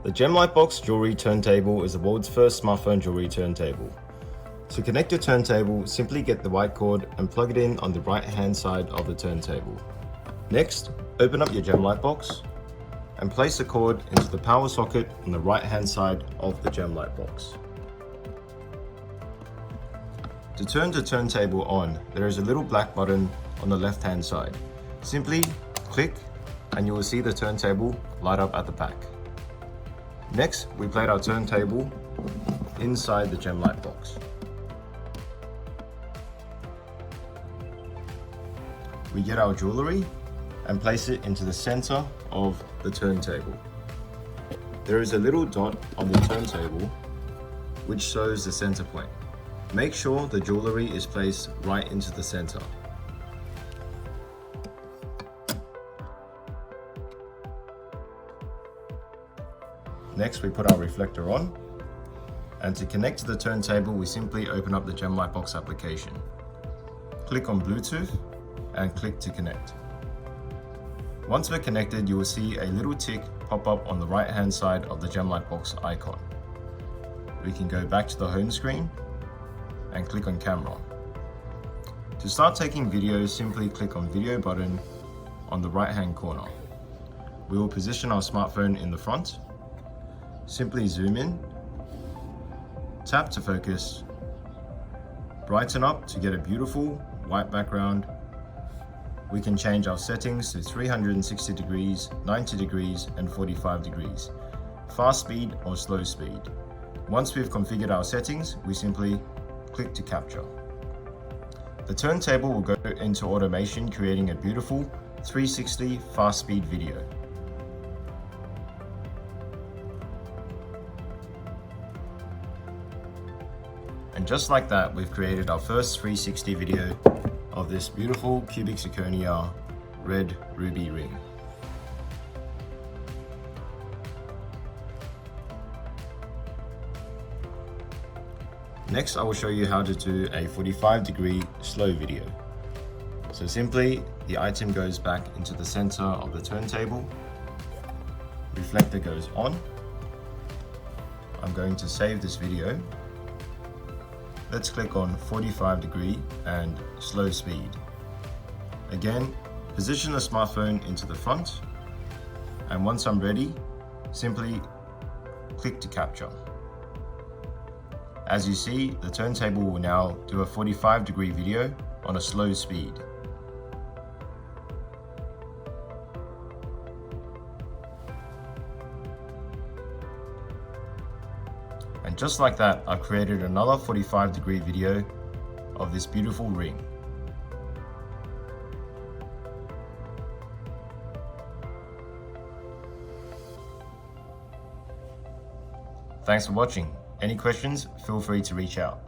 The GemLightbox Jewelry Turntable is the world's first smartphone jewelry turntable. To connect your turntable, simply get the white cord and plug it in on the right hand side of the turntable. Next, open up your GemLightbox and place the cord into the power socket on the right hand side of the GemLightbox. To turn the turntable on, there is a little black button on the left hand side. Simply click and you will see the turntable light up at the back. Next, we plate our turntable inside the GemLightbox. We get our jewelry and place it into the center of the turntable. There is a little dot on the turntable which shows the center point. Make sure the jewelry is placed right into the center. Next, we put our reflector on, and to connect to the turntable, we simply open up the GemLightbox application. Click on Bluetooth and click to connect. Once we're connected, you will see a little tick pop up on the right hand side of the GemLightbox icon. We can go back to the home screen and click on camera. To start taking videos, simply click on video button on the right hand corner. We will position our smartphone in the front. Simply zoom in, tap to focus, brighten up to get a beautiful white background. We can change our settings to 360 degrees, 90 degrees, and 45 degrees, fast speed or slow speed. Once we've configured our settings, we simply click to capture. The turntable will go into automation, creating a beautiful 360 fast speed video. And just like that, we've created our first 360 video of this beautiful cubic zirconia red ruby ring. Next, I will show you how to do a 45-degree slow video. So simply, the item goes back into the center of the turntable, reflector goes on. I'm going to save this video. Let's click on 45 degree and slow speed. Again, position the smartphone into the front, and once I'm ready, simply click to capture. As you see, the turntable will now do a 45-degree video on a slow speed. And just like that, I've created another 45-degree video of this beautiful ring. Thanks for watching. Any questions, feel free to reach out.